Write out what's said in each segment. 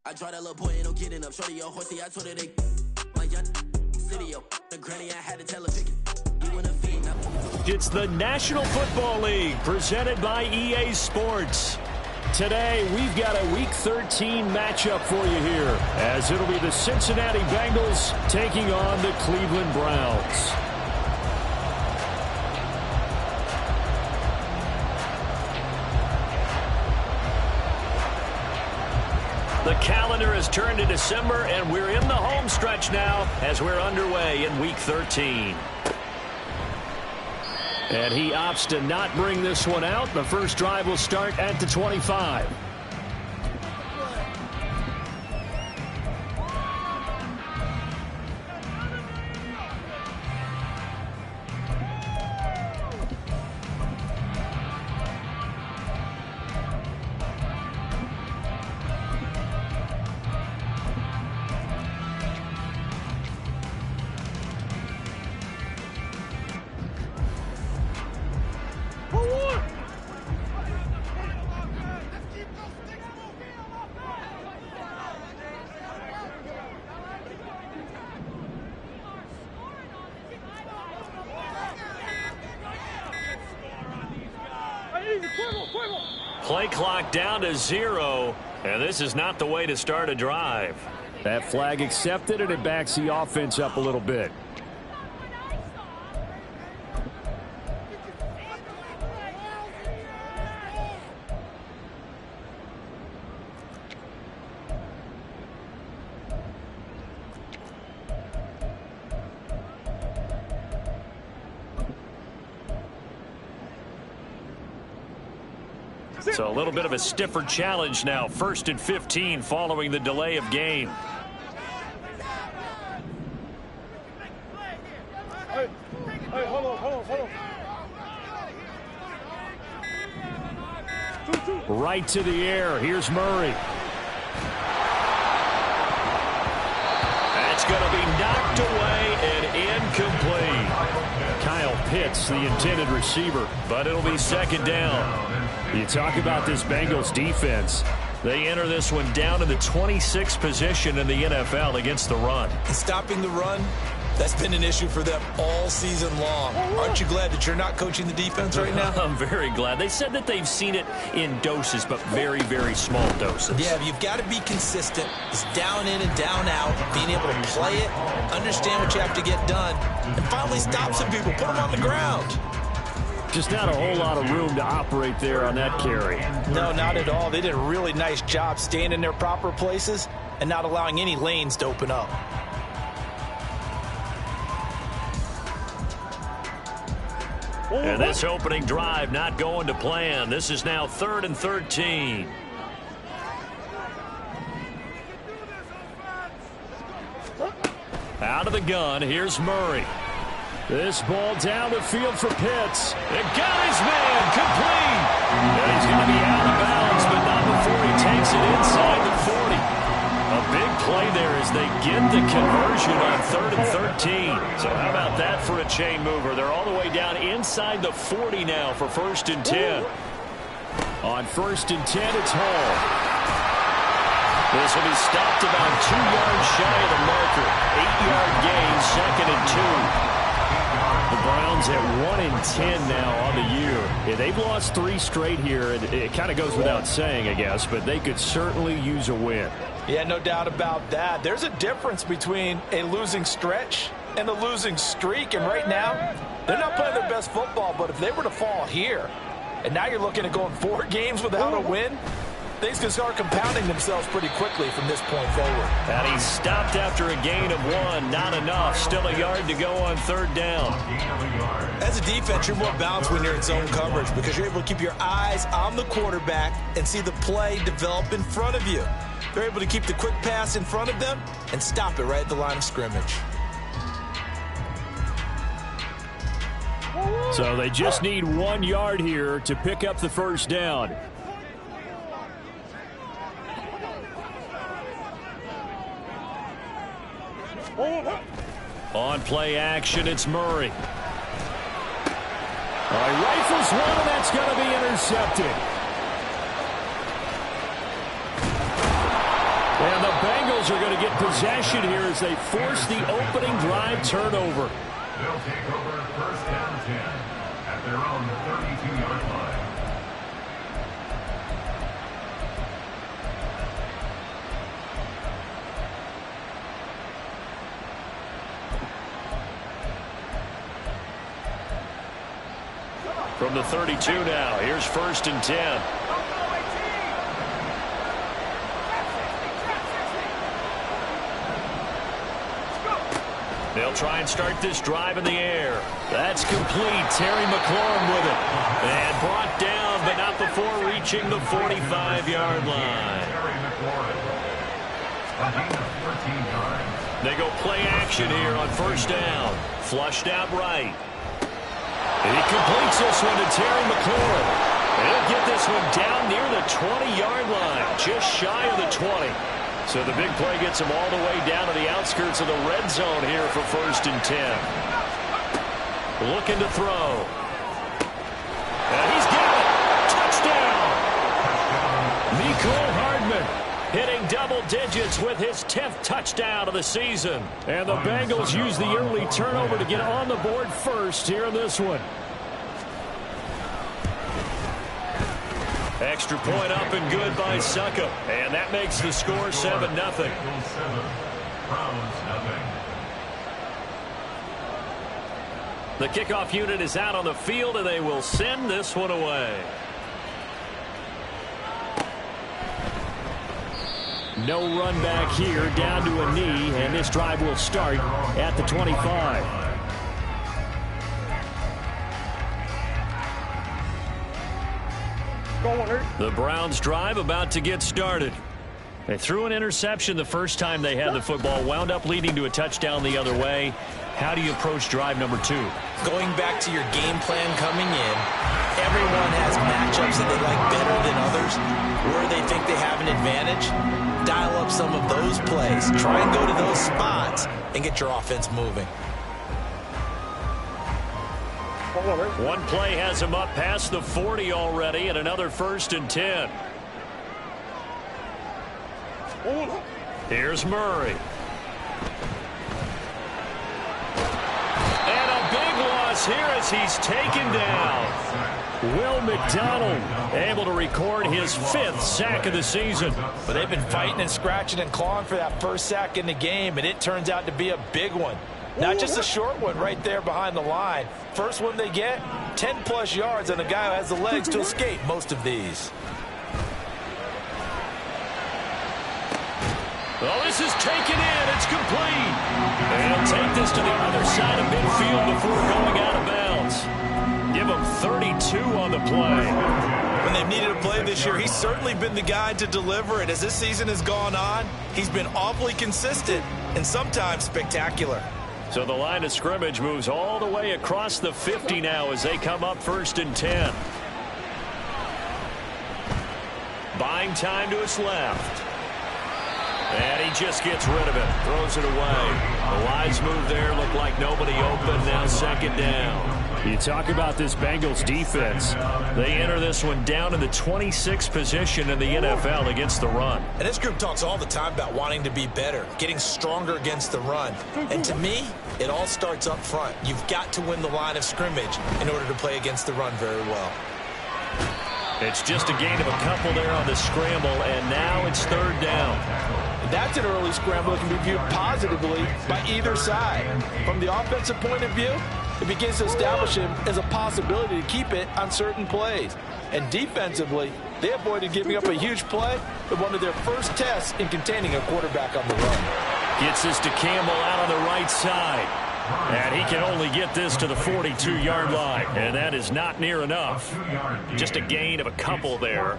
I draw that little boy, ain't no getting up. Shorty, your horsey, I told her they my young city, yo. The granny, I had to tell her pick it. You wanna feed now. It's the National Football League presented by EA Sports. Today, we've got a Week 13 matchup for you here, as it'll be the Cincinnati Bengals taking on the Cleveland Browns. The calendar has turned to December, and we're in the home stretch now as we're underway in Week 13. And he opts to not bring this one out. The first drive will start at the 25. Play clock down to 0, and this is not the way to start a drive. That flag accepted, and it backs the offense up a little bit. So a little bit of a stiffer challenge now. 1st and 15 following the delay of game. Hey, hold on. Right to the air. Here's Murray. That's going to be knocked away and incomplete. Kyle Pitts, the intended receiver, but it'll be second down. You talk about this Bengals defense. They enter this one down in the 26th position in the NFL against the run. Stopping the run, that's been an issue for them all season long. Aren't you glad that you're not coaching the defense right now? I'm very glad. They said that they've seen it in doses, but very, very small doses. Yeah, you've got to be consistent. It's down in and down out, being able to play it, understand what you have to get done, and finally stop some people, put them on the ground. Just not a whole lot of room to operate there on that carry. No, not at all. They did a really nice job staying in their proper places and not allowing any lanes to open up. And this opening drive not going to plan. This is now 3rd and 13. Out of the gun, here's Murray. This ball down the field for Pitts. It got his man complete. And he's going to be out of bounds, but not before he takes it inside the 40. A big play there as they get the conversion on 3rd and 13. So how about that for a chain mover? They're all the way down inside the 40 now for 1st and 10. On 1st and 10, it's Hall. This will be stopped about 2 yards shy of the marker. 8-yard gain, 2nd and 2. The Browns at 1 and 10 now on the year. Yeah, they've lost 3 straight here. It kind of goes without saying, I guess, but they could certainly use a win. Yeah, no doubt about that. There's a difference between a losing stretch and a losing streak, and right now, they're not playing their best football, but if they were to fall here, and now you're looking at going 4 games without a win, things can start compounding themselves pretty quickly from this point forward. And he's stopped after a gain of 1. Not enough. Still a yard to go on 3rd down. As a defense, you're more balanced when you're in zone coverage because you're able to keep your eyes on the quarterback and see the play develop in front of you. They're able to keep the quick pass in front of them and stop it right at the line of scrimmage. So they just need 1 yard here to pick up the first down. On play action, it's Murray. Rifles one, and that's going to be intercepted. And And the Bengals are going to get possession here as they force the opening drive turnover. They'll take over first down 10 at their own 32-yard line. From the 32 now, here's first and 10. They'll try and start this drive in the air. That's complete. Terry McLaurin with it. And brought down, but not before reaching the 45-yard line. They go play action here on first down. Flushed out right. He completes this one to Terry McLaurin. He'll get this one down near the 20-yard line, just shy of the 20. So the big play gets him all the way down to the outskirts of the red zone here for first and 10. Looking to throw. And he's got it. Touchdown. Mecole Hardman hitting double digits with his 10th touchdown of the season. And the Bengals use the early turnover to get on the board first here in this one. Extra point up and good by Suckup. And that makes the score 7-0. The kickoff unit is out on the field, and they will send this one away. No run back here, down to a knee, and this drive will start at the 25. The Browns drive about to get started. They threw an interception the first time they had the football, wound up leading to a touchdown the other way. How do you approach drive number 2? Going back to your game plan coming in, everyone has matchups that they like better than others. Where they think they have an advantage, dial up some of those plays. Try and go to those spots and get your offense moving. One play has him up past the 40 already, and another first and 10. Here's Murray. And a big loss here as he's taken down. Will McDonald able to record his 5th sack of the season. But they've been fighting and scratching and clawing for that first sack in the game, and it turns out to be a big one. Not just a short one right there behind the line. First one they get, 10-plus yards, and a guy who has the legs to escape most of these. Oh, this is taken in. It's complete. They'll take this to the other side of midfield before going out of bounds. Give him 32 on the play. When they've needed a play this year, he's certainly been the guy to deliver it. As this season has gone on, he's been awfully consistent and sometimes spectacular. So the line of scrimmage moves all the way across the 50 now as they come up first and 10. Buying time to his left. And he just gets rid of it. Throws it away. The wise move there. Looked like nobody open. Now second down. You talk about this Bengals defense. They enter this one down in the 26th position in the NFL against the run. And this group talks all the time about wanting to be better, getting stronger against the run. And to me, it all starts up front. You've got to win the line of scrimmage in order to play against the run very well. It's just a gain of a couple there on the scramble, and now it's third down. That's an early scramble that can be viewed positively by either side. From the offensive point of view, it begins to establish him as a possibility to keep it on certain plays. And defensively, they avoided giving up a huge play with one of their first tests in containing a quarterback on the run. Gets this to Campbell out on the right side. And he can only get this to the 42-yard line. And that is not near enough. Just a gain of a couple there.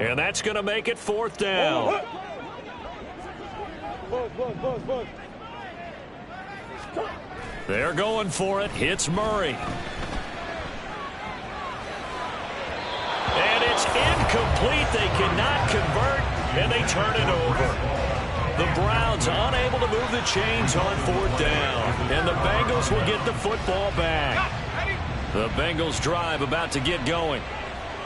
And that's going to make it fourth down. They're going for it. Hits Murray. And it's incomplete. They cannot convert, and they turn it over. The Browns unable to move the chains on fourth down. And the Bengals will get the football back. The Bengals drive about to get going.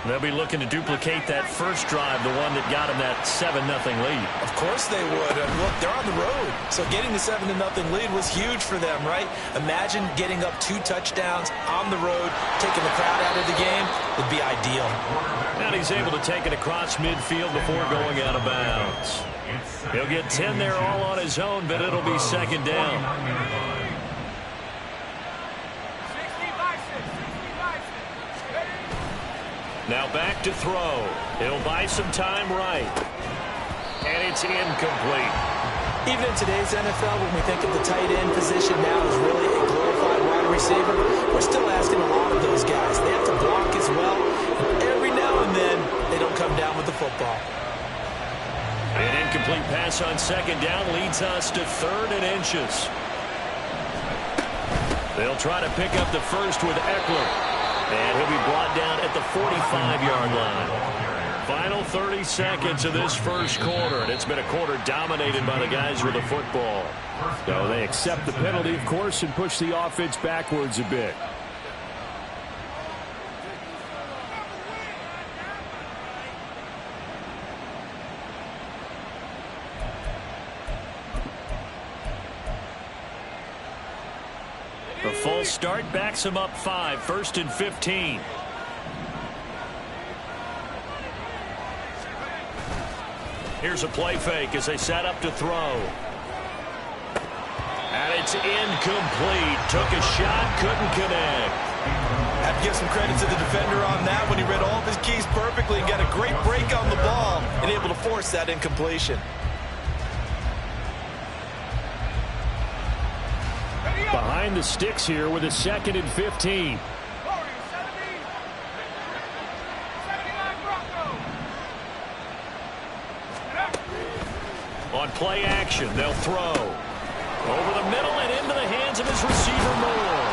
They'll be looking to duplicate that first drive, the one that got them that 7-0 lead. Of course they would. Look, they're on the road. So getting the 7-0 lead was huge for them, right? Imagine getting up 2 touchdowns on the road, taking the crowd out of the game. Would be ideal. And he's able to take it across midfield before going out of bounds. He'll get 10 there all on his own, but it'll be second down. Now back to throw. He'll buy some time right. And it's incomplete. Even in today's NFL, when we think of the tight end position now as really a glorified wide receiver, we're still asking a lot of those guys. They have to block as well. And every now and then, they don't come down with the football. An incomplete pass on second down leads us to 3rd and inches. They'll try to pick up the first with Eckler. And he'll be brought down at the 45-yard line. Final 30 seconds of this first quarter, and it's been a quarter dominated by the guys with the football. So they accept the penalty, of course, and push the offense backwards a bit. The false start backs him up 5, 1st and 15. Here's a play fake as they set up to throw. And it's incomplete. Took a shot, couldn't connect. Have to give some credit to the defender on that when he read all of his keys perfectly and got a great break on the ball and able to force that incompletion. Behind the sticks here with a 2nd and 15. On play action, they'll throw. Over the middle and into the hands of his receiver, Moore.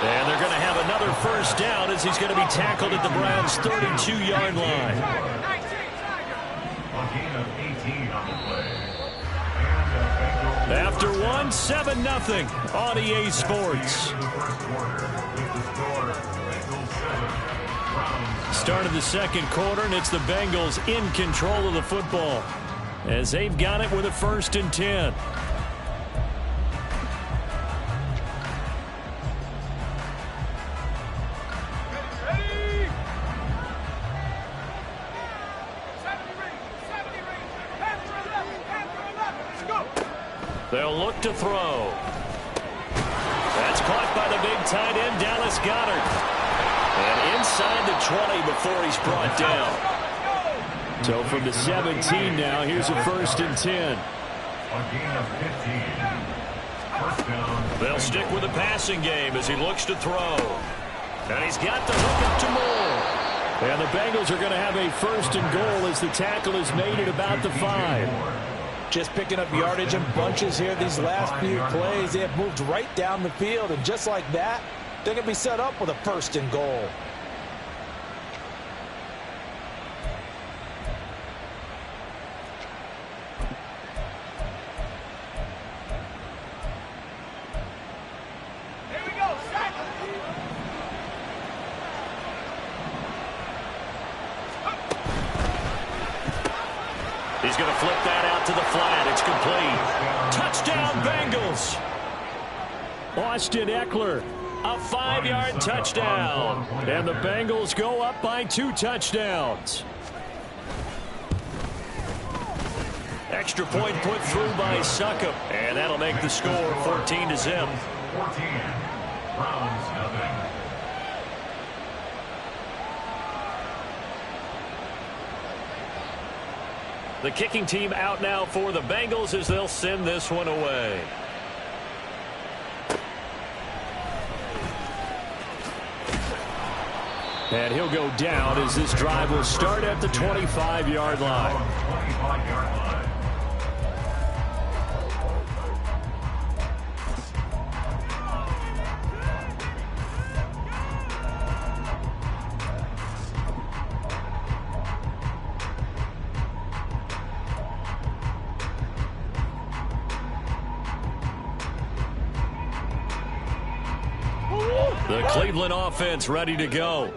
And they're going to have another first down as he's going to be tackled at the Browns' 32-yard line. A gain of 18 on the play. After 7-0 on EA Sports. Start of the second quarter, and it's the Bengals in control of the football as they've got it with a 1st and 10. They'll look to throw. That's caught by the big tight end, Dallas Goedert. And inside the 20 before he's brought down. So from the 17 now, here's a 1st and 10. A gain of 15. First down. They'll stick with the passing game as he looks to throw. And he's got the hook up to Moore. And the Bengals are going to have a 1st and goal as the tackle is made at about the 5. Just picking up yardage in bunches here these last few plays. They have moved right down the field, and just like that, they're going to be set up with a 1st and goal. Here we go, sack. He's going to flip that out to the flat. It's complete. Touchdown, Bengals. Austin Eckler, a 5-yard touchdown. And the Bengals go up by 2 touchdowns. Extra point put through by Succop. And that'll make the score 14-0. 14. Browns, nothing. The kicking team out now for the Bengals as they'll send this one away. And he'll go down as this drive will start at the 25-yard line. 25-yard line. The Cleveland offense ready to go.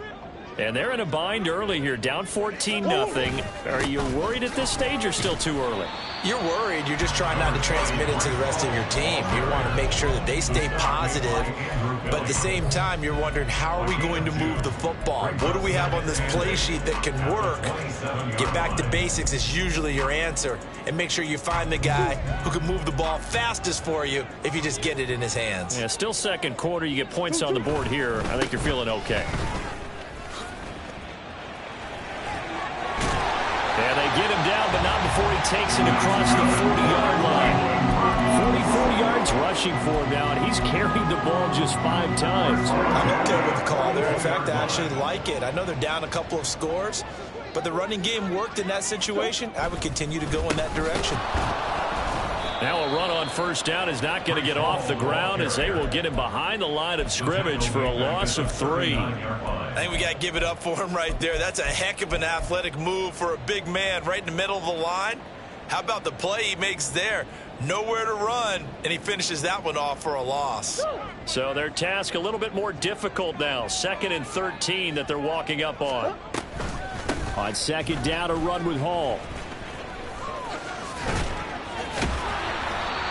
And they're in a bind early here, down 14-0. Are you worried at this stage or still too early? You're worried. You're just trying not to transmit it to the rest of your team. You want to make sure that they stay positive, but at the same time, you're wondering, how are we going to move the football? What do we have on this play sheet that can work? Get back to basics is usually your answer, and make sure you find the guy who can move the ball fastest for you if you just get it in his hands. Yeah, still second quarter. You get points on the board here. I think you're feeling okay. And they get him down, but not before he takes it across the 40-yard line. 44 yards rushing for him now, and he's carried the ball just 5 times. I'm okay with the call there. In fact, I actually like it. I know they're down a couple of scores, but the running game worked in that situation. I would continue to go in that direction. Now a run on first down is not going to get off the ground as they will get him behind the line of scrimmage for a loss of 3. I think we got to give it up for him right there. That's a heck of an athletic move for a big man right in the middle of the line. How about the play he makes there? Nowhere to run, and he finishes that one off for a loss. So their task a little bit more difficult now. 2nd and 13 that they're walking up on. On second down, a run with Hall.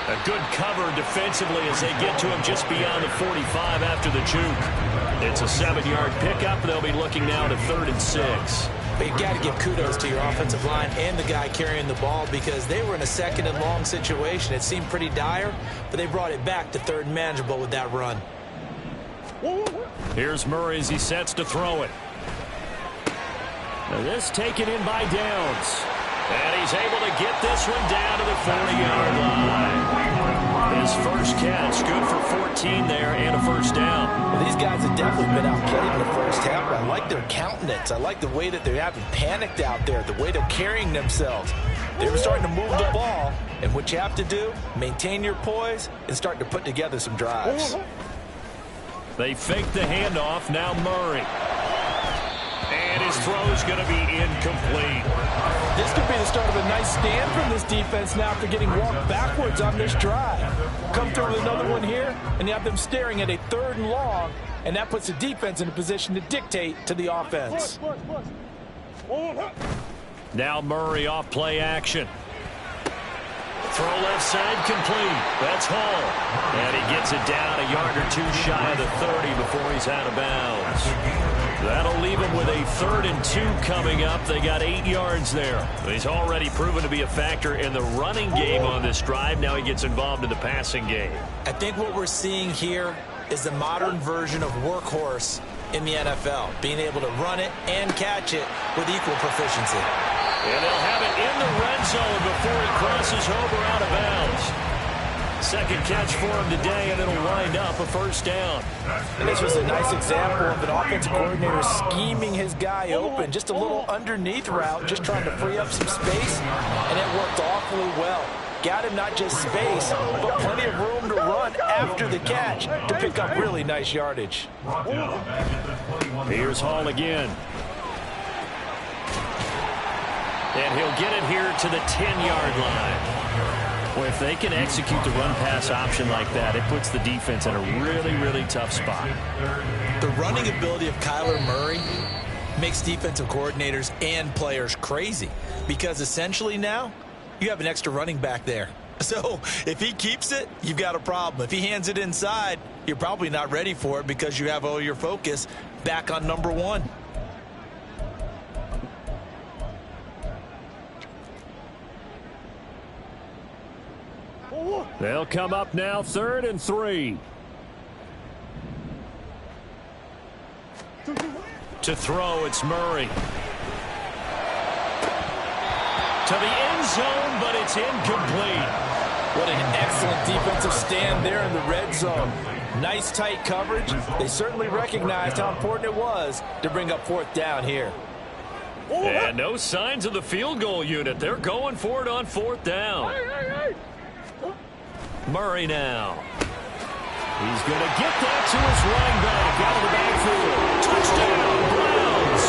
A good cover defensively as they get to him just beyond the 45 after the juke. It's a 7-yard pickup. They'll be looking now to 3rd and 6. But you've got to give kudos to your offensive line and the guy carrying the ball, because they were in a 2nd and long situation. It seemed pretty dire, but they brought it back to 3rd and manageable with that run. Here's Murray as he sets to throw it. Now this taken in by Downs. And he's able to get this one down to the 40-yard line. His first catch, good for 14 there and a first down. Well, these guys have definitely been outplayed in the first half, but I like their countenance. I like the way that they haven't panicked out there, the way they're carrying themselves. They were starting to move the ball, and what you have to do, maintain your poise and start to put together some drives. They fake the handoff, now Murray. And his throw's going to be incomplete. This could be the start of a nice stand from this defense now after getting walked backwards on this drive. Come through with another one here, and you have them staring at a 3rd and long, and that puts the defense in a position to dictate to the offense. Now Murray off play action. Throw left side complete. That's Hall. And he gets it down a yard or 2 shy of the 30 before he's out of bounds. That'll leave him with a 3rd and 2 coming up. They got 8 yards there. He's already proven to be a factor in the running game on this drive. Now he gets involved in the passing game. I think what we're seeing here is the modern version of workhorse in the NFL, being able to run it and catch it with equal proficiency. And they'll have it in the red zone before he crosses over out of bounds. Second catch for him today, and it'll wind up a first down. And this was a nice example of an offensive coordinator scheming his guy open. Just a little underneath route, just trying to free up some space, and it worked awfully well. Got him not just space, but plenty of room to run after the catch to pick up really nice yardage. Here's Hall again. And he'll get it here to the 10-yard line. Well, if they can execute the run-pass option like that, it puts the defense in a really, really tough spot. The running ability of Kyler Murray makes defensive coordinators and players crazy, because essentially now you have an extra running back there. So if he keeps it, you've got a problem. If he hands it inside, you're probably not ready for it because you have all your focus back on number 1. They'll come up now 3rd and 3. To throw, it's Murray. To the end zone, but it's incomplete. What an excellent defensive stand there in the red zone. Nice tight coverage. They certainly recognized how important it was to bring up 4th down here. And no signs of the field goal unit. They're going for it on 4th down. Murray now. He's going to get that to his running back out of the backfield. Touchdown, Browns.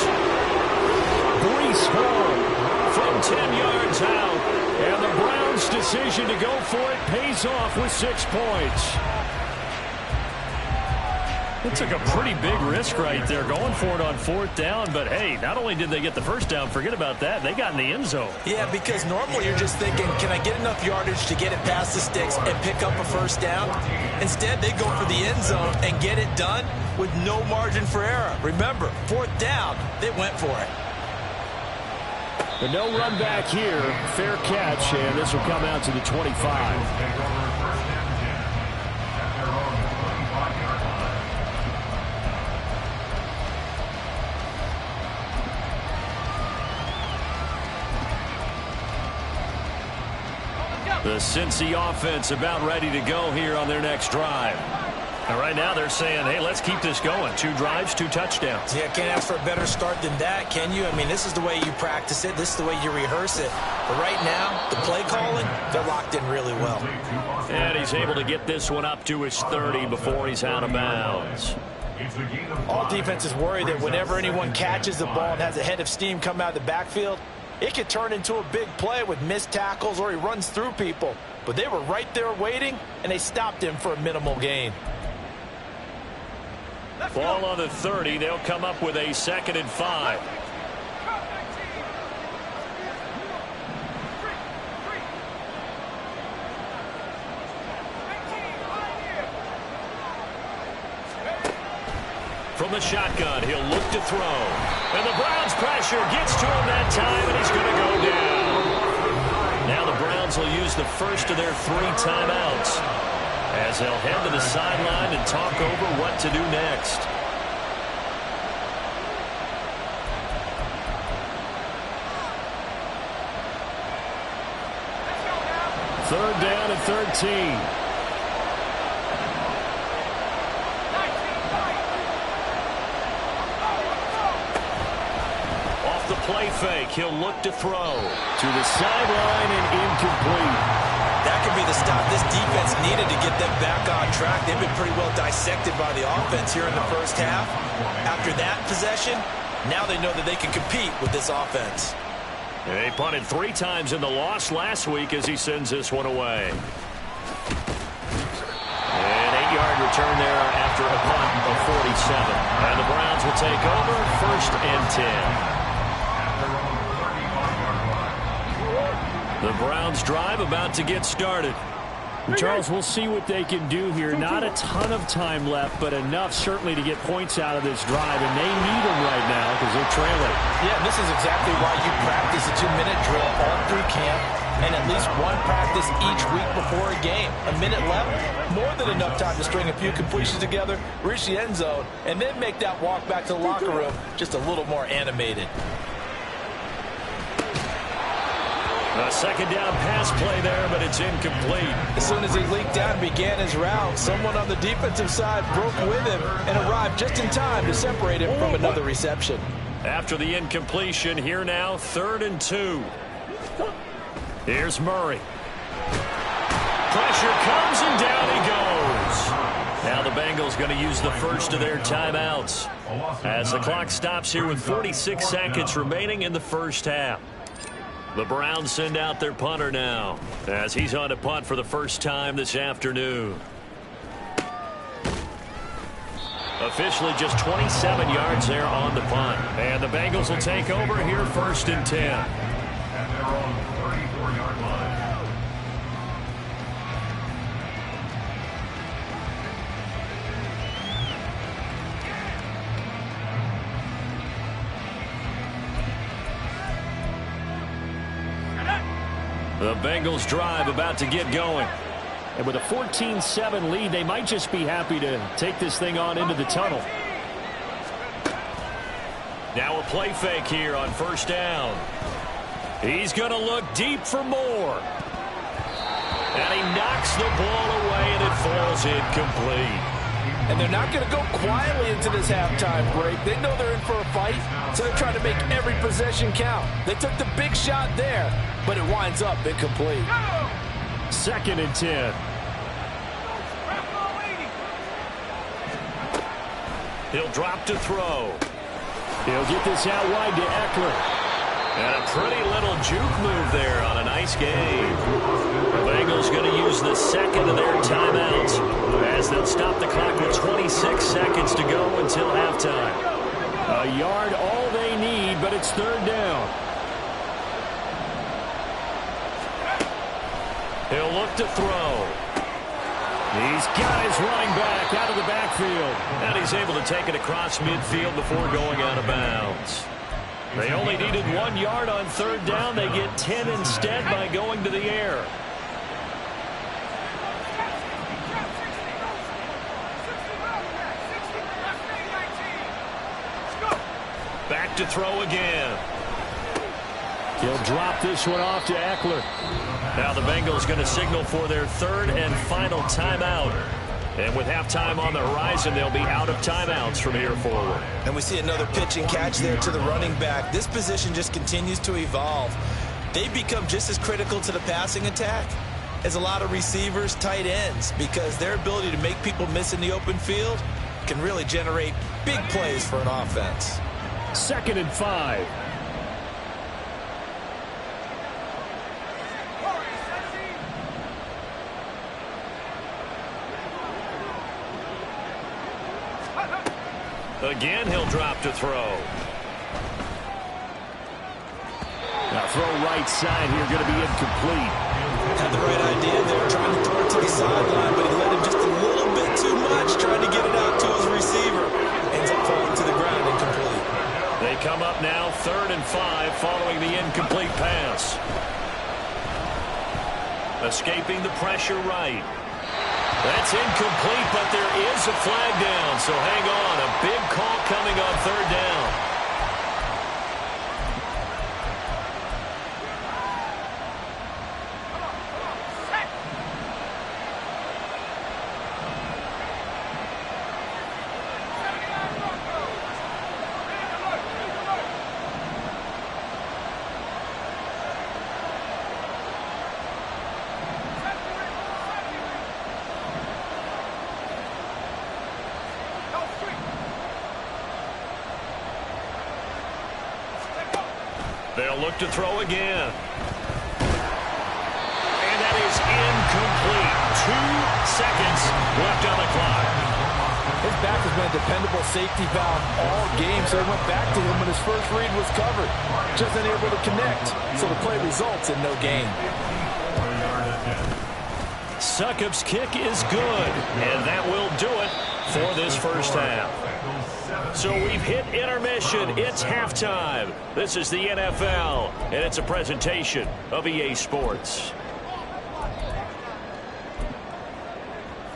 Breece Hall from 10 yards out. And the Browns' decision to go for it pays off with 6 points. It took a pretty big risk right there going for it on 4th down. But, hey, not only did they get the first down, forget about that, they got in the end zone. Yeah, because normally you're just thinking, can I get enough yardage to get it past the sticks and pick up a first down? Instead, they go for the end zone and get it done with no margin for error. Remember, 4th down, they went for it. But no run back here. Fair catch, and this will come out to the 25. The Cincy offense about ready to go here on their next drive. And right now they're saying, hey, let's keep this going. 2 drives, 2 touchdowns. Yeah, can't ask for a better start than that, can you? I mean, this is the way you practice it. This is the way you rehearse it. But right now, the play calling, they're locked in really well. And he's able to get this one up to his 30 before he's out of bounds. All defenses worry that whenever anyone catches the ball and has a head of steam come out of the backfield, it could turn into a big play with missed tackles or he runs through people. But they were right there waiting, and they stopped him for a minimal gain. Ball on the 30. They'll come up with a 2nd and 5. From the shotgun, he'll look to throw. And the Browns pressure gets to him that time, and he's going to go down. Now the Browns will use the first of their 3 timeouts as they'll head to the sideline and talk over what to do next. Third down and 13. Off the play fake, he'll look to throw. To the sideline and incomplete. That could be the stop this defense needed to get them back on track. They've been pretty well dissected by the offense here in the first half. After that possession, now they know that they can compete with this offense. They punted 3 times in the loss last week as he sends this one away. An 8-yard return there after a punt of 47. And the Browns will take over 1st and 10. The Browns drive about to get started. Charles, we'll see what they can do here. Not a ton of time left, but enough certainly to get points out of this drive, and they need them right now because they're trailing. Yeah, this is exactly why you practice a 2-minute drill all through camp and at least 1 practice each week before a game. A minute left, more than enough time to string a few completions together, reach the end zone, and then make that walk back to the locker room just a little more animated. A 2nd down pass play there, but it's incomplete. As soon as he leaked out and began his route, someone on the defensive side broke with him and arrived just in time to separate him from another reception. After the incompletion, here now, 3rd and 2. Here's Murray. Pressure comes and down he goes. Now the Bengals going to use the first of their timeouts as the clock stops here with 46 seconds remaining in the first half. The Browns send out their punter now as he's on to punt for the first time this afternoon. Officially just 27 yards there on the punt. And the Bengals will take over here 1st and 10. At their own 34-yard line. The Bengals drive about to get going. And with a 14-7 lead, they might just be happy to take this thing on into the tunnel. Now a play fake here on 1st down. He's going to look deep for more. And he knocks the ball away, and it falls incomplete. And they're not going to go quietly into this halftime break. They know they're in for a fight, so they're trying to make every possession count. They took the big shot there, but it winds up incomplete. 2nd and 10. He'll drop to throw. He'll get this out wide to Eckler. And a pretty little juke move there on a nice game. The Bengals going to use the 2nd of their timeouts as they'll stop the clock with 26 seconds halftime. A yard all they need, but it's third down. He'll look to throw. He's got his running back out of the backfield. And he's able to take it across midfield before going out of bounds. They only needed 1 yard on third down. They get 10 instead by going to the air. Back to throw again. He'll drop this one off to Eckler. Now the Bengals going to signal for their third and final timeout. And with halftime on the horizon, they'll be out of timeouts from here forward. And we see another pitch and catch there to the running back. This position just continues to evolve. They become just as critical to the passing attack as a lot of receivers, tight ends, because their ability to make people miss in the open field can really generate big plays for an offense. 2nd and 5. Again, he'll drop to throw. Now throw right side here, going to be incomplete. Had the right idea there, trying to throw it to the sideline, but he let him just a little bit too much, trying to get it out to his receiver. Ends up falling to the ground, incomplete. They come up now 3rd and 5 following the incomplete pass. Escaping the pressure right. That's incomplete, but there is a flag down, so hang on. A big call coming on third down. They'll look to throw again. And that is incomplete. 2 seconds left on the clock. His back has been a dependable safety valve all game, so he went back to him when his first read was covered. Just unable to connect, so the play results in no gain. Succop's kick is good, and that will do it for this first half. So we've hit intermission. It's halftime. This is the NFL, and it's a presentation of EA Sports.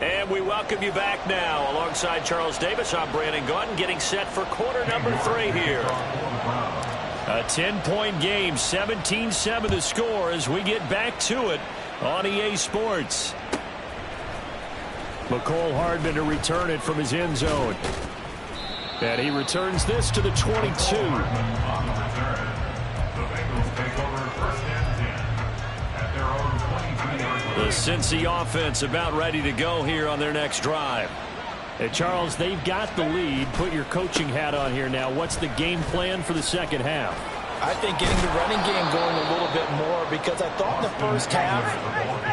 And we welcome you back now. Alongside Charles Davis, I'm Brandon Gaudin, getting set for quarter number 3 here. A 10-point game, 17-7 the score as we get back to it on EA Sports. McCole Hardman to return it from his end zone. And he returns this to the 22. On the return, the Bengals take over 1st and 10 at their own 23-yard line. The Cincy offense about ready to go here on their next drive. Hey, Charles, they've got the lead. Put your coaching hat on here now. What's the game plan for the second half? I think getting the running game going a little bit more, because I thought in the first half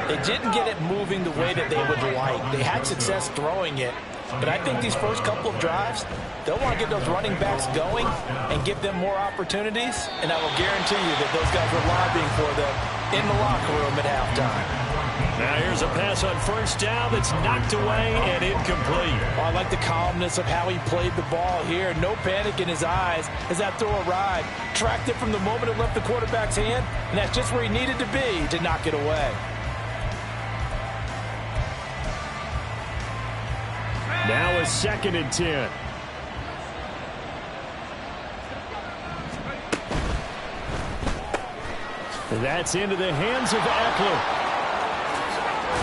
they didn't get it moving the way that they would like. They had success throwing it, but I think these first couple of drives, they'll want to get those running backs going and give them more opportunities, and I will guarantee you that those guys are lobbying for them in the locker room at halftime. Now here's a pass on first down that's knocked away and incomplete. Oh, I like the calmness of how he played the ball here. No panic in his eyes as that throw arrived. Tracked it from the moment it left the quarterback's hand, and that's just where he needed to be to knock it away. Now a 2nd and 10. And that's into the hands of Eckler.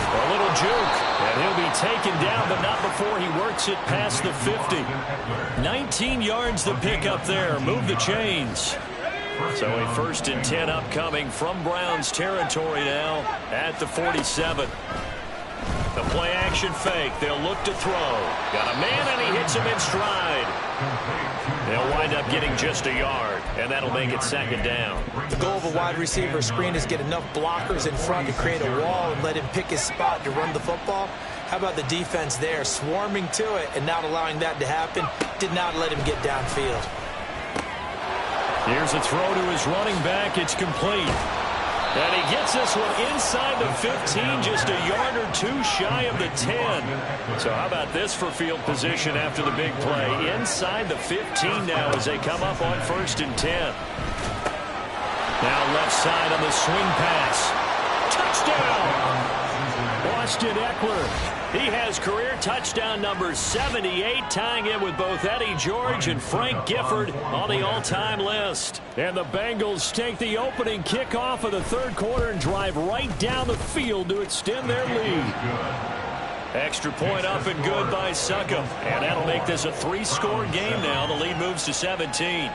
A little juke, and he'll be taken down, but not before he works it past the 50. 19 yards to pick up there. Move the chains. So a 1st and 10 upcoming from Browns territory now at the 47. The play action fake. They'll look to throw. Got a man, and he hits him in stride. They'll wind up getting just a yard, and that'll make it 2nd down. The goal of a wide receiver screen is get enough blockers in front to create a wall and let him pick his spot to run the football. How about the defense there, swarming to it and not allowing that to happen? Did not let him get downfield. Here's a throw to his running back. It's complete. And he gets this one inside the 15, just a yard or two shy of the 10. So how about this for field position after the big play? Inside the 15 now as they come up on 1st and 10. Now left side on the swing pass. Touchdown! Austin Eckler. He has career touchdown number 78, tying in with both Eddie George and Frank Gifford on the all-time list. And the Bengals take the opening kickoff of the 3rd quarter and drive right down the field to extend their lead. Extra point up and good by Succop. And that'll make this a 3-score game now. The lead moves to 17.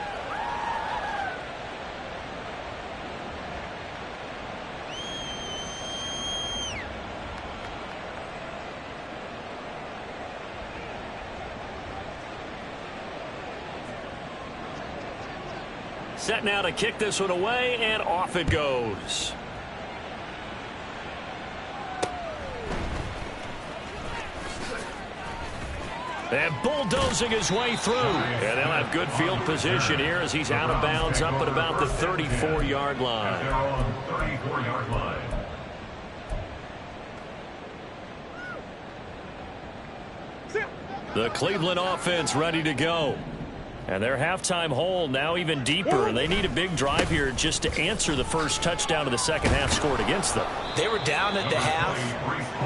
Set now to kick this one away, and off it goes. And bulldozing his way through. And they'll have good field position here as he's out of bounds up at about the 34-yard line. They're on 34-yard line. The Cleveland offense ready to go. And their halftime hole now even deeper. And they need a big drive here just to answer the first touchdown of the second half scored against them. They were down at the half.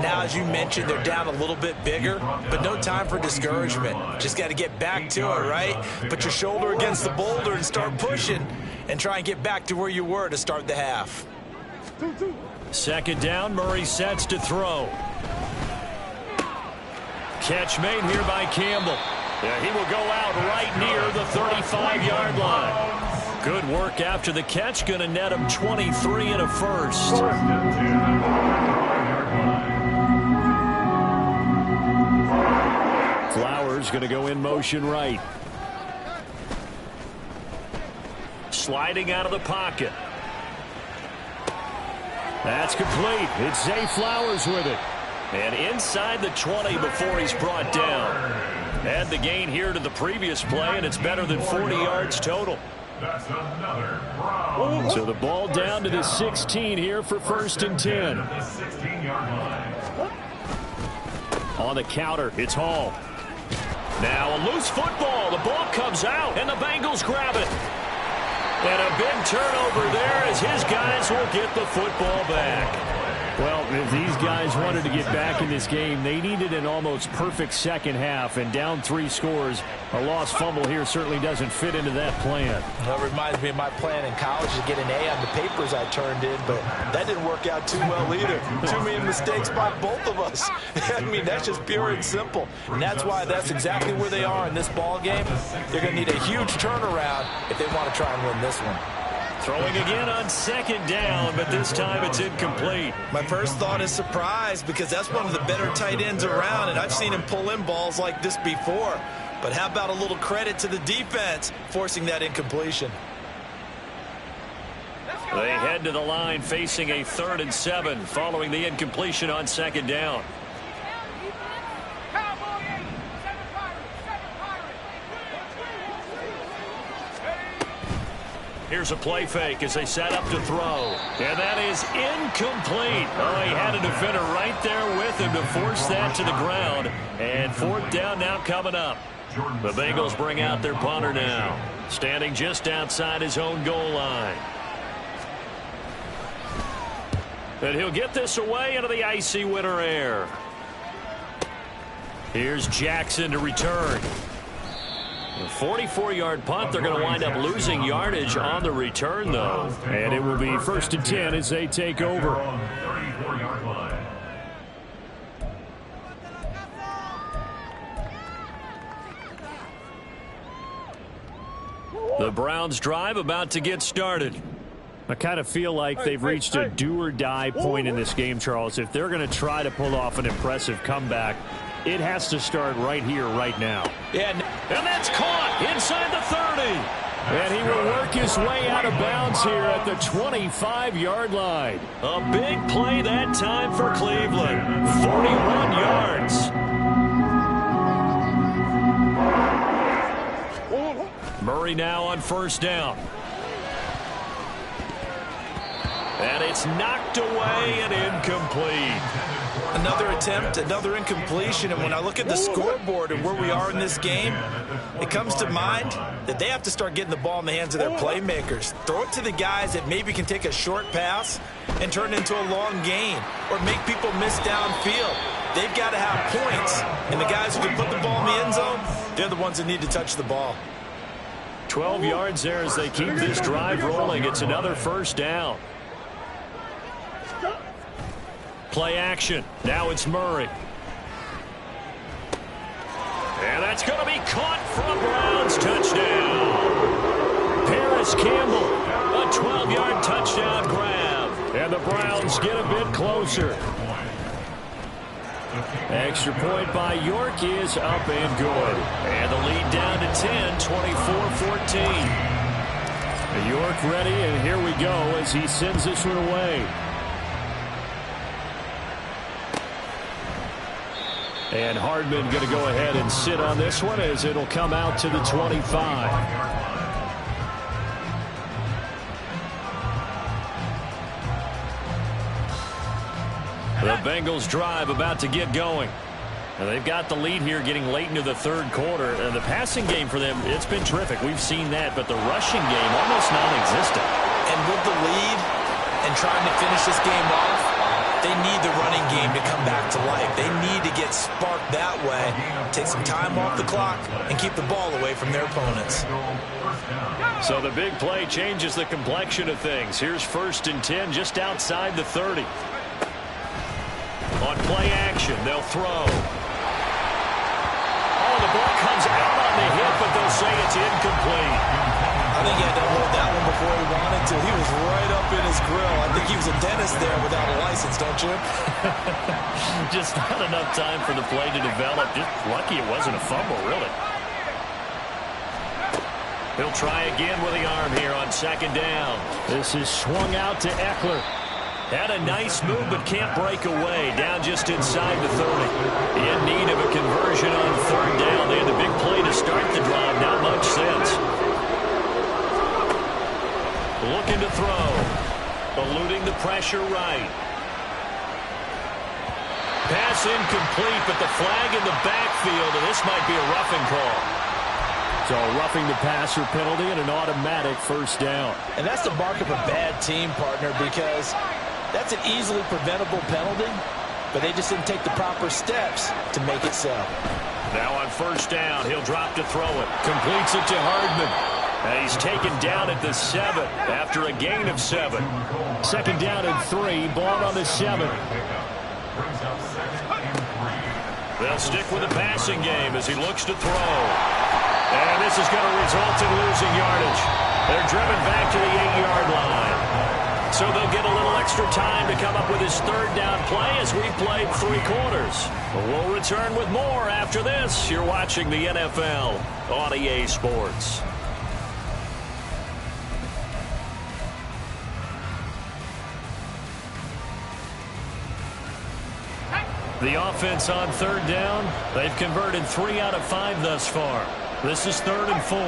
Now, as you mentioned, they're down a little bit bigger, but no time for discouragement. Just got to get back to it, right? Put your shoulder against the boulder and start pushing and try and get back to where you were to start the half. 2nd down, Murray sets to throw. Catch made here by Campbell. Yeah, he will go out right near the 35-yard line. Good work after the catch. Going to net him 23 and a first. Flowers going to go in motion right. Sliding out of the pocket. That's complete. It's Zay Flowers with it. And inside the 20 before he's brought down. Add the gain here to the previous play, and it's better than 40 yards total. That's another Brown. So the ball down to the 16 here for 1st and 10. The 16-yard line. On the counter, it's Hall. Now a loose football. The ball comes out, and the Bengals grab it. And a big turnover there as his guys will get the football back. Well, if these guys wanted to get back in this game, they needed an almost perfect second half, and down 3 scores. A lost fumble here certainly doesn't fit into that plan. That reminds me of my plan in college to get an A on the papers I turned in, but that didn't work out too well either. Too many mistakes by both of us. I mean, that's just pure and simple. And that's why that's exactly where they are in this ball game. They're going to need a huge turnaround if they want to try and win this one. Throwing again on 2nd down, but this time it's incomplete. My first thought is surprise because that's one of the better tight ends around, and I've seen him pull in balls like this before. But how about a little credit to the defense forcing that incompletion? They head to the line facing a 3rd and 7 following the incompletion on 2nd down. Here's a play fake as they set up to throw. And that is incomplete. Oh, he had a defender right there with him to force that to the ground. And 4th down now coming up. The Bengals bring out their punter now, standing just outside his own goal line. And he'll get this away into the icy winter air. Here's Jackson to return. A 44-yard punt. They're going to wind up losing yardage on the return, though. And it will be 1st and 10 as they take over. The Browns drive about to get started. I kind of feel like they've reached a do-or-die point in this game, Charles. If they're going to try to pull off an impressive comeback, it has to start right here, right now. Yeah, and that's caught inside the 30. And he will work his way out of bounds here at the 25-yard line. A big play that time for Cleveland. 41 yards. Murray now on first down. And it's knocked away and incomplete. Another attempt, another incompletion, and when I look at the scoreboard and where we are in this game, it comes to mind that they have to start getting the ball in the hands of their playmakers. Throw it to the guys that maybe can take a short pass and turn it into a long gain or make people miss downfield. They've got to have points, and the guys who can put the ball in the end zone, they're the ones that need to touch the ball. 12 yards there as they keep this drive rolling. It's another first down. Play action. Now it's Murray. And that's going to be caught from Browns. Touchdown. Paris Campbell, a 12-yard touchdown grab. And the Browns get a bit closer. Extra point by York is up and good. And the lead down to 10, 24-14. York ready, and here we go as he sends this one away. And Hardman going to go ahead and sit on this one as it'll come out to the 25. The Bengals drive about to get going. And they've got the lead here getting late into the third quarter. And the passing game for them, it's been terrific. We've seen that, but the rushing game almost non-existent. And with the lead and trying to finish this game off, they need the running game to come back to life. They need to get sparked that way, take some time off the clock, and keep the ball away from their opponents. So the big play changes the complexion of things. Here's 1st and 10 just outside the 30. On play action, they'll throw. Oh, the ball comes out on the hit, but they'll say it's incomplete. I think he had to hold that one before he wanted to. He was right up in his grill. I think he was a dentist there without a license, don't you? Just not enough time for the play to develop. Just lucky it wasn't a fumble, really. He'll try again with the arm here on 2nd down. This is swung out to Eckler. Had a nice move, but can't break away. Down just inside the 30. In need of a conversion on 3rd down. They had the big play to start the drive. Not much sense. Looking to throw. Eluding the pressure right. Pass incomplete, but the flag in the backfield, and this might be a roughing call. So a roughing the passer penalty and an automatic 1st down. And that's the mark of a bad team, partner, because that's an easily preventable penalty, but they just didn't take the proper steps to make it so. Now on 1st down, he'll drop to throw it. Completes it to Hardman. And he's taken down at the 7 after a gain of 7. 2nd down and 3, ball on the 7. They'll stick with the passing game as he looks to throw. And this is going to result in losing yardage. They're driven back to the 8-yard line. So they'll get a little extra time to come up with his 3rd down play as we played 3 quarters. We'll return with more after this. You're watching the NFL on EA Sports. The offense on 3rd down, they've converted 3 out of 5 thus far. This is 3rd and 4.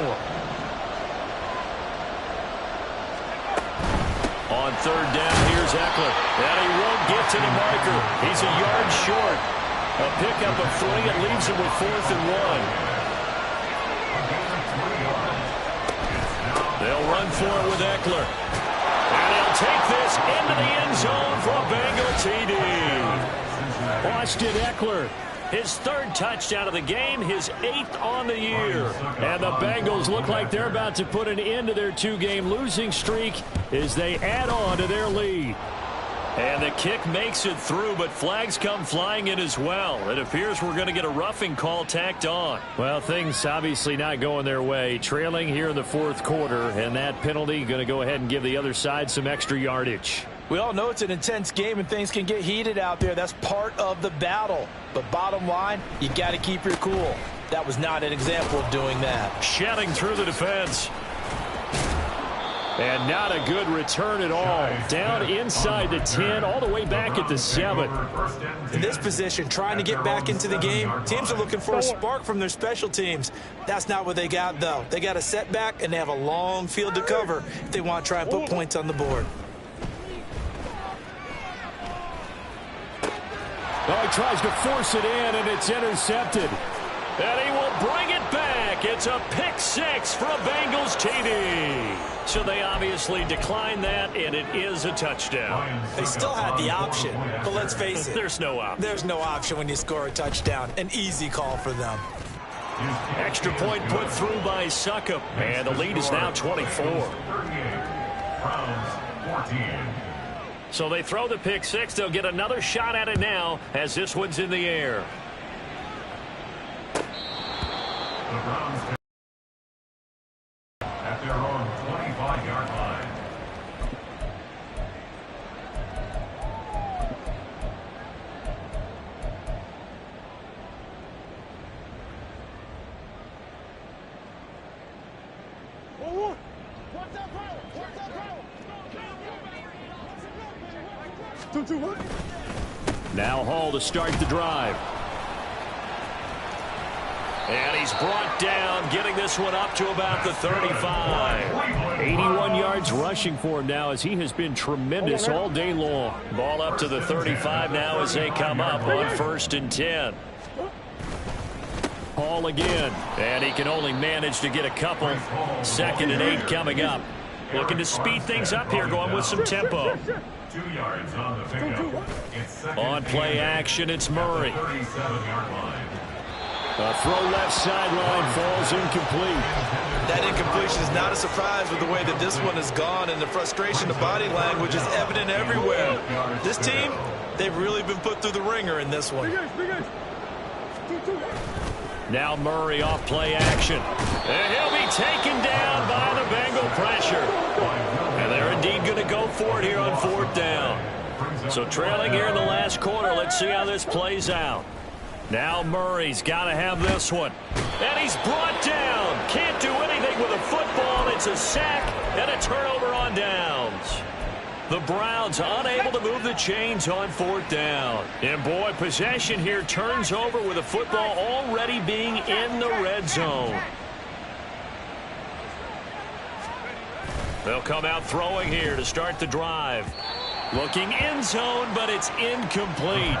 On 3rd down, here's Eckler. And he won't get to the marker. He's a yard short. A pickup of 3 and leaves him with 4th and 1. They'll run for it with Eckler. And he'll take this into the end zone for a Bengal TD. Austin Eckler, his 3rd touchdown of the game, his 8th on the year. And the Bengals look like they're about to put an end to their 2-game losing streak as they add on to their lead. And the kick makes it through, but flags come flying in as well. It appears we're going to get a roughing call tacked on. Well, things obviously not going their way. Trailing here in the 4th quarter, and that penalty going to go ahead and give the other side some extra yardage. We all know it's an intense game and things can get heated out there. That's part of the battle. But bottom line, you got to keep your cool. That was not an example of doing that. Shedding through the defense. And not a good return at all. Down inside the 10, all the way back at the 7. In this position, trying to get back into the game, teams are looking for a spark from their special teams. That's not what they got, though. They got a setback, and they have a long field to cover if they want to try and put points on the board. Oh, he tries to force it in, and it's intercepted. And he will bring it back. It's a pick 6 for a Bengals TD. So they obviously declined that, and it is a touchdown. They still had the option, but let's face it. There's no option. There's no option when you score a touchdown. An easy call for them. Extra point put through by Suckup, and the lead is now 24. So they throw the pick 6. They'll get another shot at it now as this one's in the air. The Browns at their own 25-yard line. Now Hall to start the drive. And he's brought down, getting this one up to about the 35. 81 yards rushing for him now as he has been tremendous all day long. Ball up to the 35 now as they come up on 1st and 10. Hall again, and he can only manage to get a couple. 2nd and 8 coming up. Looking to speed things up here, going with some tempo. 2 yards on the pickup. On play action, it's Murray. 37-yard line. A throw left sideline falls incomplete. That incompletion is not a surprise with the way that this one has gone, and the frustration, the body language is evident everywhere. This team, they've really been put through the ringer in this one. Now Murray off play action. And he'll be taken down by the Bengal pressure. And they're indeed going to go for it here on 4th down. So trailing here in the last quarter, let's see how this plays out. Now Murray's got to have this one. And he's brought down. Can't do anything with a football. It's a sack and a turnover on downs. The Browns unable to move the chains on 4th down. And boy, possession here turns over with the football already being in the red zone. They'll come out throwing here to start the drive. Looking end zone, but it's incomplete.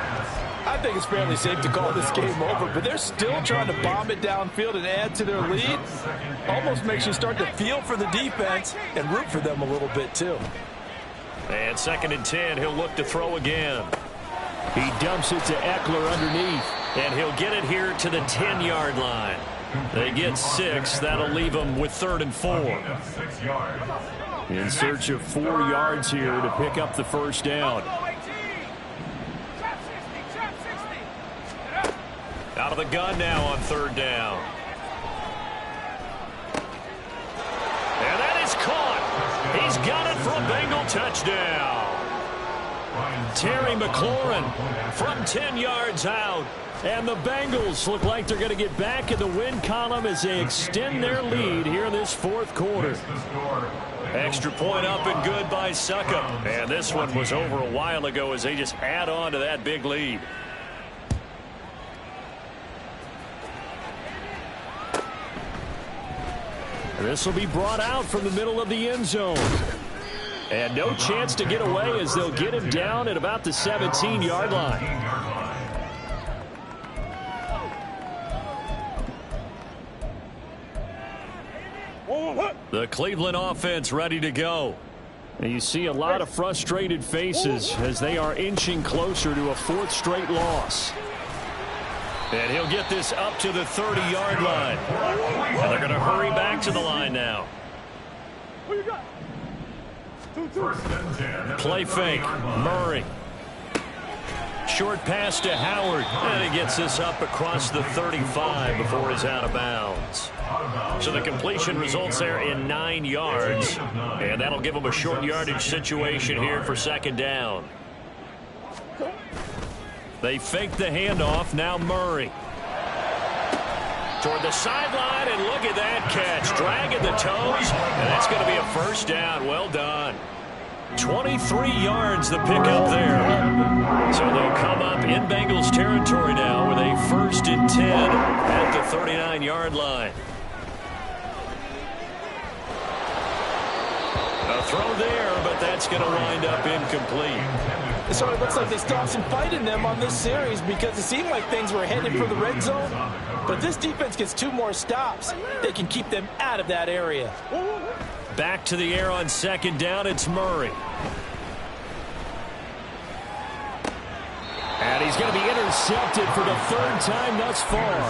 I think it's fairly safe to call this game over, but they're still trying to bomb it downfield and add to their lead. Almost makes you start to feel for the defense and root for them a little bit, too. And 2nd and 10, he'll look to throw again. He dumps it to Eckler underneath, and he'll get it here to the 10-yard line. They get 6. That'll leave them with 3rd and 4. In search of 4 yards here to pick up the first down. Out of the gun now on 3rd down. And that is caught. He's got it for a Bengal touchdown. Terry McLaurin from 10 yards out. And the Bengals look like they're going to get back in the win column as they extend their lead here in this 4th quarter. Extra point up and good by Suckup. And this one was over a while ago as they just add on to that big lead. This will be brought out from the middle of the end zone. And no chance to get away as they'll get him down at about the 17-yard line. The Cleveland offense ready to go. And you see a lot of frustrated faces as they are inching closer to a 4th straight loss. And he'll get this up to the 30-yard line. And they're going to hurry back to the line now. Play fake. Murray. Short pass to Howard. And he gets this up across the 35 before he's out of bounds. So the completion results there in 9 yards. And that'll give him a short yardage situation here for 2nd down. They fake the handoff. Now Murray. Toward the sideline, and look at that catch. Dragging the toes, and that's going to be a first down. Well done. 23 yards the pickup there. So they'll come up in Bengals territory now with a 1st and 10 at the 39-yard line. A throw there, but that's going to wind up incomplete. So it looks like they still have some fight in them on this series because it seemed like things were headed for the red zone. But if this defense gets 2 more stops, they can keep them out of that area. Back to the air on 2nd down, it's Murray. And he's going to be intercepted for the 3rd time thus far.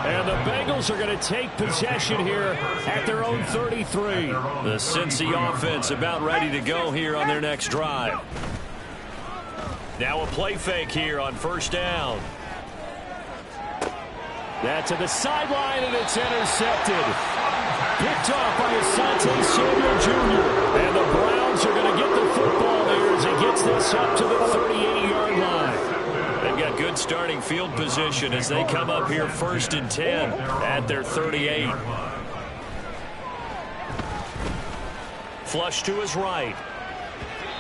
And the Bengals are going to take possession here at their own 33. The Cincy offense about ready to go here on their next drive. Now a play fake here on 1st down. That to the sideline, and it's intercepted. Picked off by Asante Samuel Jr. And the Browns are going to get the football here as he gets this up to the 38-yard line. They've got good starting field position as they come up here 1st and 10 at their 38. Flush to his right.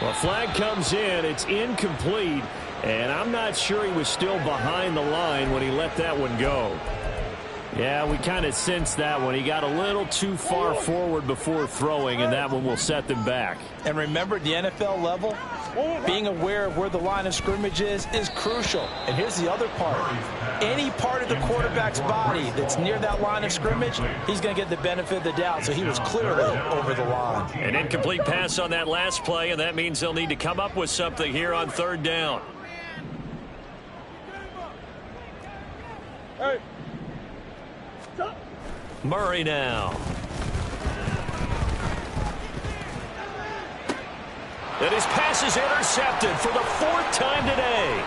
Well, flag comes in. It's incomplete. And I'm not sure he was still behind the line when he let that one go. Yeah, we kind of sensed that one. He got a little too far forward before throwing, and that one will set them back. And remember, at the NFL level, being aware of where the line of scrimmage is crucial. And here's the other part. Any part of the quarterback's body that's near that line of scrimmage, he's going to get the benefit of the doubt. So he was clearly over the line. An incomplete pass on that last play, and that means they'll need to come up with something here on 3rd down. Hey. Murray now. And his pass is intercepted for the 4th time today.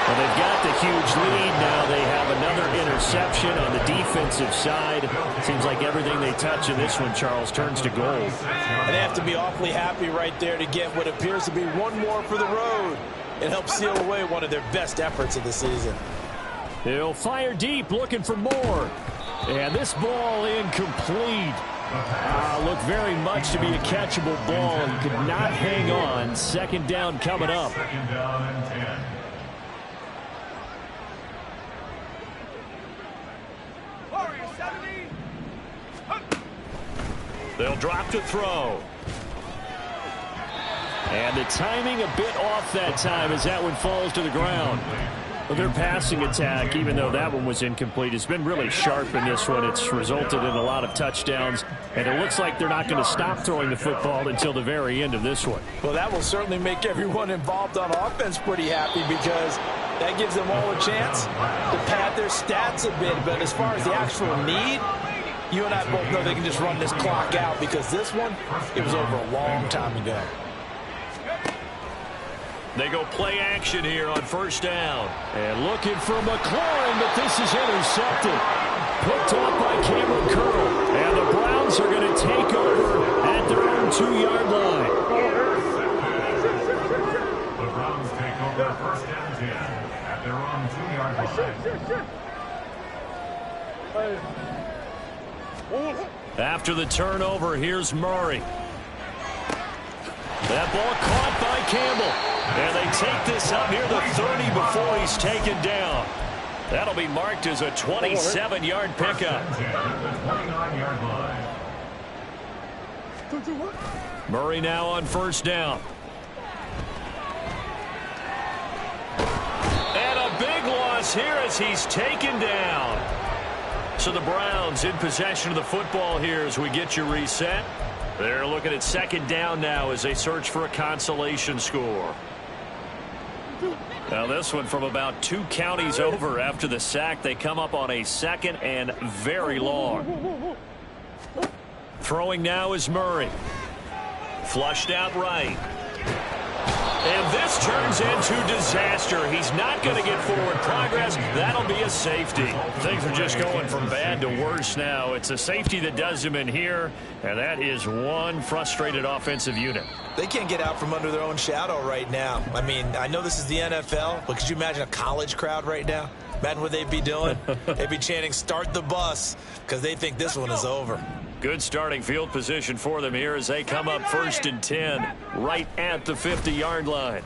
Well, they've got the huge lead now. They have another interception on the defensive side. Seems like everything they touch in this one, Charles, turns to gold. And they have to be awfully happy right there to get what appears to be one more for the road. It helps seal away one of their best efforts of the season. He'll fire deep, looking for more. And this ball incomplete. Looked very much to be a catchable ball. He could not hang on. 2nd down coming up. 2nd down and 10. They'll drop to throw. And the timing a bit off that time as that one falls to the ground. Well, their passing attack, even though that one was incomplete, has been really sharp in this one. It's resulted in a lot of touchdowns, and it looks like they're not going to stop throwing the football until the very end of this one. Well, that will certainly make everyone involved on offense pretty happy because that gives them all a chance to pad their stats a bit. But as far as the actual need, you and I both know they can just run this clock out because this one, it was over a long time ago. They go play action here on 1st down. And looking for McLaurin, but this is intercepted. Picked off by Cameron Curl. And the Browns are going to take over at their own 2-yard line. The Browns take over 1st and 10 at their own 2-yard line. After the turnover, here's Murray. That ball caught by Campbell. And they take this up near the 30 before he's taken down. That'll be marked as a 27-yard pickup. 29-yard line. Murray now on 1st down. And a big loss here as he's taken down. So the Browns in possession of the football here as we get your reset. They're looking at 2nd down now as they search for a consolation score. Now this one from about 2 counties over after the sack. They come up on a 2nd and very long. Throwing now is Murray. Flushed out right. And this turns into disaster. He's not going to get forward progress. That'll be a safety. Things are just going from bad to worse now. It's a safety that does him in here, and that is one frustrated offensive unit. They can't get out from under their own shadow right now. I mean, I know this is the NFL, but could you imagine a college crowd right now? Imagine what they'd be doing. They'd be chanting, "Start the bus," because they think this one is over. Good starting field position for them here as they come up 1st and 10 right at the 50-yard line.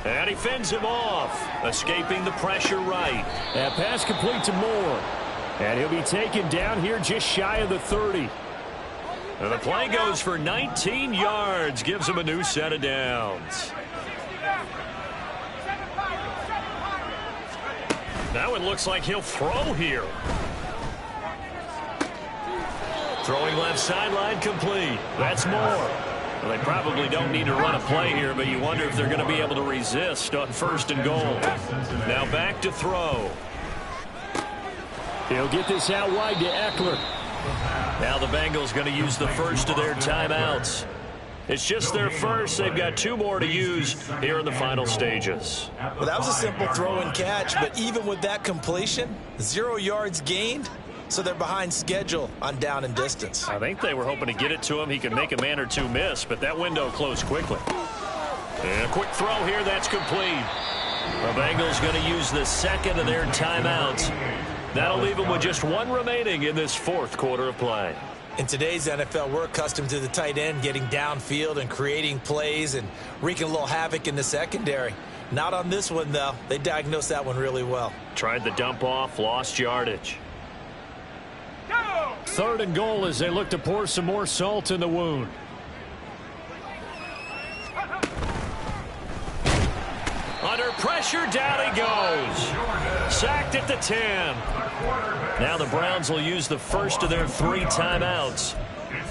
And he fends him off, escaping the pressure right. That pass complete to Moore. And he'll be taken down here just shy of the 30. And the play goes for 19 yards, gives him a new set of downs. Now it looks like he'll throw here. Throwing left sideline complete. That's Moore. Well, they probably don't need to run a play here, but you wonder if they're going to be able to resist on 1st and goal. Now back to throw. He'll get this out wide to Eckler. Now the Bengals going to use the first of their timeouts. It's just their first. They've got 2 more to use here in the final stages. Well, that was a simple throw and catch, but even with that completion, 0 yards gained, so they're behind schedule on down and distance. I think they were hoping to get it to him. He could make a man or 2 miss, but that window closed quickly. And a quick throw here. That's complete. The Bengals going to use the second of their timeouts. That'll leave them with just 1 remaining in this 4th quarter of play. In today's NFL, we're accustomed to the tight end getting downfield and creating plays and wreaking a little havoc in the secondary. Not on this one, though. They diagnosed that one really well. Tried the dump off, lost yardage. 3rd and goal as they look to pour some more salt in the wound. Under pressure, down he goes. Sacked at the 10. Now the Browns will use the first of their 3 timeouts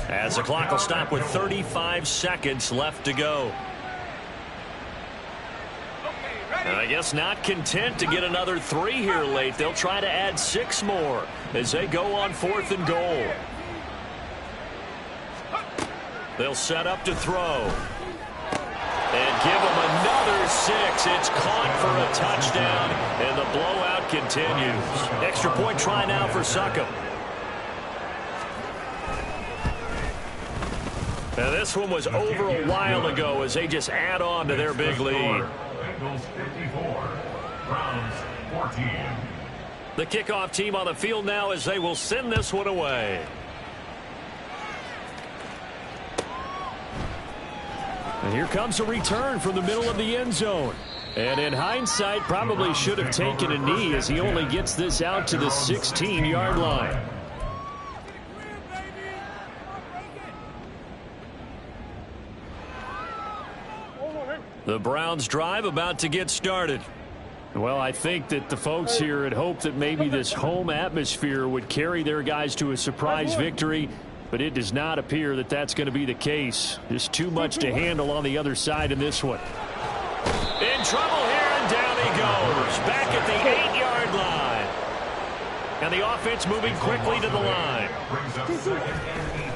as the clock will stop with 35 seconds left to go. And I guess not content to get another 3 here late. They'll try to add 6 more as they go on 4th and goal. They'll set up to throw. And give him another 6. It's caught for a touchdown, and the blowout continues. Extra point try now for Succop. Now this one was over a while ago as they just add on to their big lead. Bengals 54, Browns 14. The kickoff team on the field now as they will send this one away. And here comes a return from the middle of the end zone. And in hindsight, probably should have taken a knee as he only gets this out to the 16-yard line. The Browns drive about to get started. Well, I think that the folks here had hoped that maybe this home atmosphere would carry their guys to a surprise victory, but it does not appear that that's going to be the case. There's too much to handle on the other side in this one. In trouble here, and down he goes. Back at the 8-yard line. And the offense moving quickly to the line.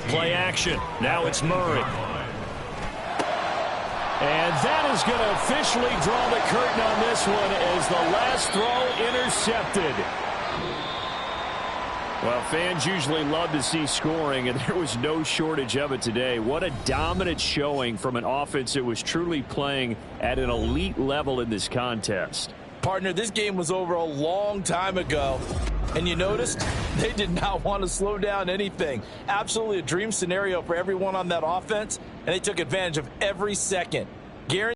Play action. Now it's Murray. And that is going to officially draw the curtain on this one as the last throw intercepted. Well, fans usually love to see scoring, and there was no shortage of it today. What a dominant showing from an offense that was truly playing at an elite level in this contest. Partner, this game was over a long time ago. And you noticed they did not want to slow down anything. Absolutely a dream scenario for everyone on that offense, and they took advantage of every second. Guaranteed